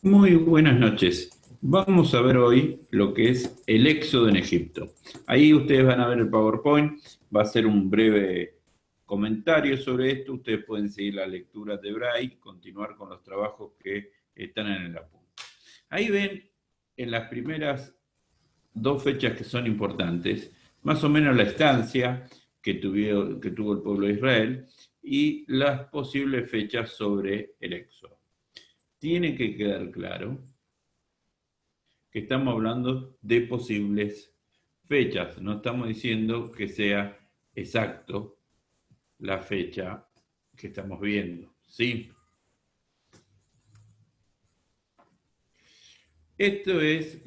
Muy buenas noches. Vamos a ver hoy lo que es el éxodo en Egipto. Ahí ustedes van a ver el PowerPoint, va a ser un breve comentario sobre esto. Ustedes pueden seguir la lectura de Braille y continuar con los trabajos que están en el apunte. Ahí ven en las primeras dos fechas que son importantes, más o menos la estancia que tuvo el pueblo de Israel y las posibles fechas sobre el éxodo. Tiene que quedar claro que estamos hablando de posibles fechas, no estamos diciendo que sea exacto la fecha que estamos viendo, ¿sí? Esto es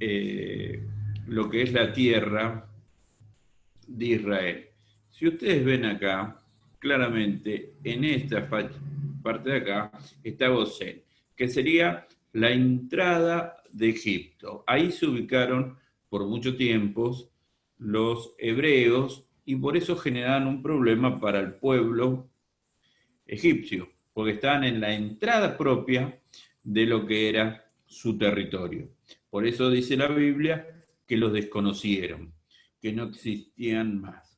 eh, lo que es la tierra de Israel. Si ustedes ven acá, claramente en esta parte de acá está Gosén, que sería la entrada de Egipto. Ahí se ubicaron por mucho tiempo los hebreos y por eso generaron un problema para el pueblo egipcio, porque estaban en la entrada propia de lo que era su territorio. Por eso dice la Biblia que los desconocieron, que no existían más.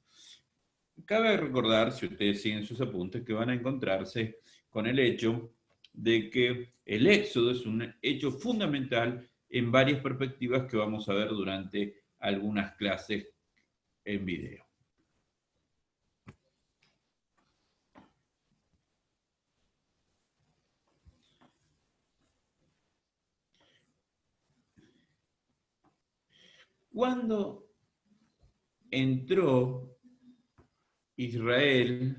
Cabe recordar, si ustedes siguen sus apuntes, que van a encontrarse con el hecho de que el éxodo es un hecho fundamental en varias perspectivas que vamos a ver durante algunas clases en video. Cuando entró Israel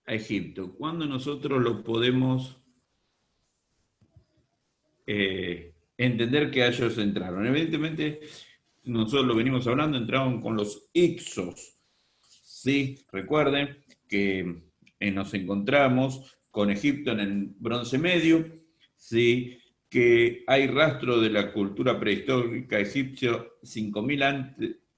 a Egipto, cuando nosotros lo podemos entender que ellos entraron. Evidentemente, nosotros lo venimos hablando, entraron con los Ixos. ¿Sí? Recuerden que nos encontramos con Egipto en el Bronce Medio, ¿sí? Que hay rastro de la cultura prehistórica egipcia 5000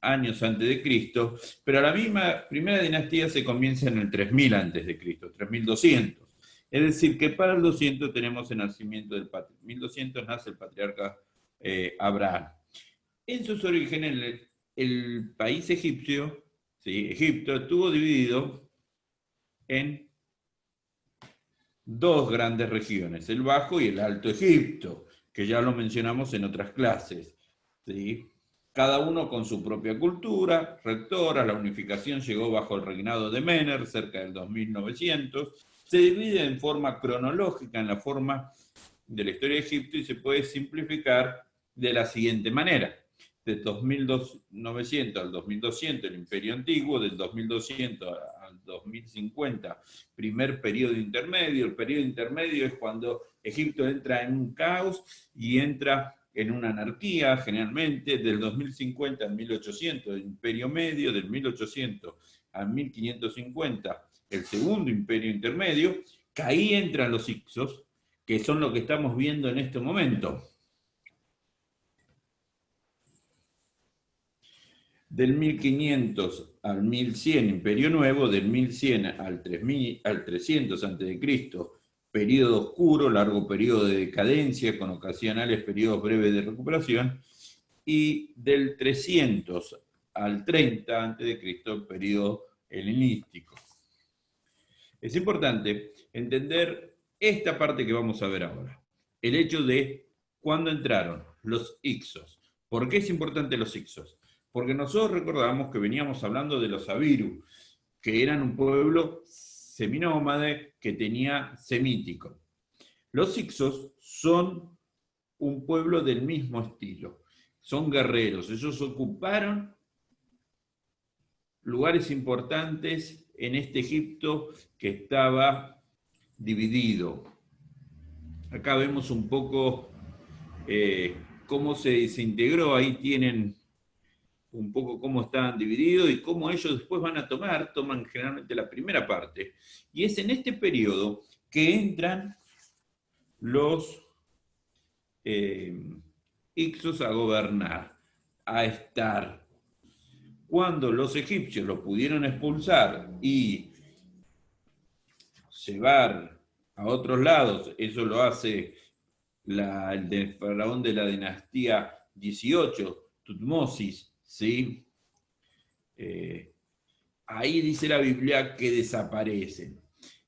años antes de Cristo, pero la misma primera dinastía se comienza en el 3000 antes de Cristo, 3200. Es decir, que para el 200 tenemos el nacimiento del patriarca. 1200 nace el patriarca Abraham. En sus orígenes, el país egipcio, ¿sí? Egipto, estuvo dividido en dos grandes regiones, el Bajo y el Alto Egipto, que ya lo mencionamos en otras clases. ¿Sí? Cada uno con su propia cultura, rectora, la unificación llegó bajo el reinado de Mener, cerca del 2900, se divide en forma cronológica en la forma de la historia de Egipto y se puede simplificar de la siguiente manera. De 2900 al 2200 el Imperio Antiguo, del 2200 al 2050 primer periodo intermedio. El periodo intermedio es cuando Egipto entra en un caos y entra en una anarquía, generalmente, del 2050 al 1800, el Imperio Medio, del 1800 al 1550, el segundo Imperio Intermedio, que ahí entran los Ixos, que son lo que estamos viendo en este momento. Del 1500 al 1100, Imperio Nuevo, del 1100 al 300 a.C., periodo oscuro, largo periodo de decadencia, con ocasionales periodos breves de recuperación, y del 300 al 30 a.C., periodo helenístico. Es importante entender esta parte que vamos a ver ahora, el hecho de cuándo entraron los Ixos. ¿Por qué es importante los Ixos? Porque nosotros recordamos que veníamos hablando de los Abiru, que eran un pueblo seminómade que tenía semítico. Los Ixos son un pueblo del mismo estilo, son guerreros, ellos ocuparon lugares importantes en este Egipto que estaba dividido. Acá vemos un poco cómo se desintegró, ahí tienen un poco cómo estaban divididos y cómo ellos después van a toman generalmente la primera parte. Y es en este periodo que entran los Ixos a gobernar, a estar. Cuando los egipcios los pudieron expulsar y llevar a otros lados. Eso lo hace el faraón de la dinastía 18, Tutmosis, ¿sí? Ahí dice la Biblia que desaparecen.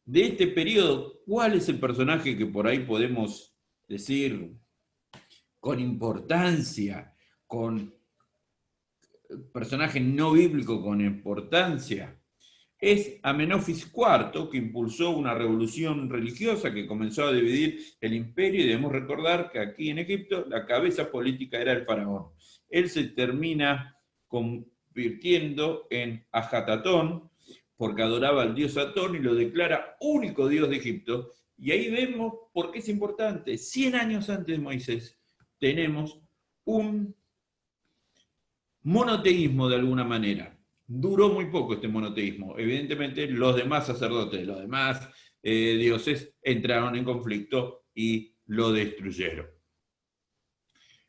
De este periodo, ¿cuál es el personaje que por ahí podemos decir con importancia, con personaje no bíblico con importancia? Es Amenofis IV, que impulsó una revolución religiosa que comenzó a dividir el imperio, y debemos recordar que aquí en Egipto la cabeza política era el faraón. Él se termina convirtiendo en Ajatatón, porque adoraba al dios Atón y lo declara único dios de Egipto. Y ahí vemos por qué es importante. 100 años antes de Moisés tenemos un monoteísmo de alguna manera. Duró muy poco este monoteísmo. Evidentemente los demás sacerdotes, los demás dioses entraron en conflicto y lo destruyeron.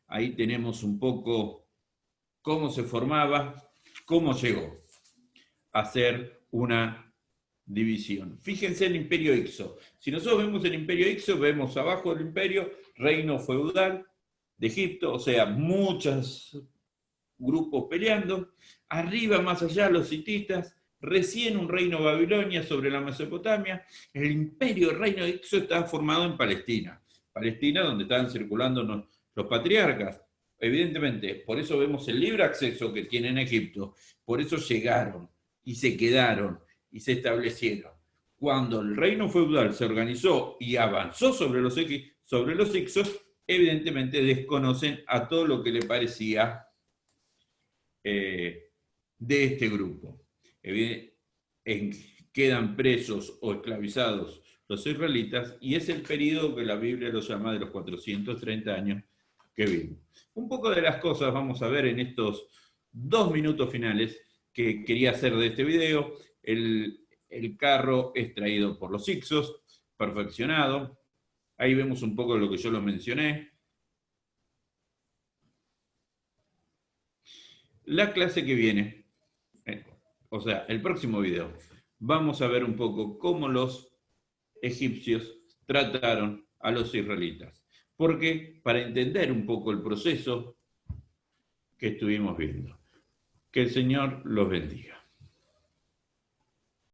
Ahí tenemos un poco cómo se formaba, cómo llegó a ser una división. Fíjense el imperio Ixo. Si nosotros vemos el imperio Ixo, vemos abajo del imperio reino feudal de Egipto, o sea, muchos grupos peleando. Arriba, más allá, los hititas. Recién un reino Babilonia sobre la Mesopotamia. El imperio, el reino de Ixo estaba formado en Palestina. Palestina, donde estaban circulando los patriarcas. Evidentemente, por eso vemos el libre acceso que tienen Egipto. Por eso llegaron y se quedaron y se establecieron. Cuando el reino feudal se organizó y avanzó sobre los Ixos, evidentemente desconocen a todo lo que le parecía de este grupo. Quedan presos o esclavizados los israelitas, y es el periodo que la Biblia lo llama de los 430 años que vimos. Un poco de las cosas vamos a ver en estos 2 minutos finales que quería hacer de este video. El carro es traído por los Ixos, perfeccionado. Ahí vemos un poco de lo que yo lo mencioné. La clase que viene, o sea, el próximo video, vamos a ver un poco cómo los egipcios trataron a los israelitas. Porque para entender un poco el proceso que estuvimos viendo, que el Señor los bendiga.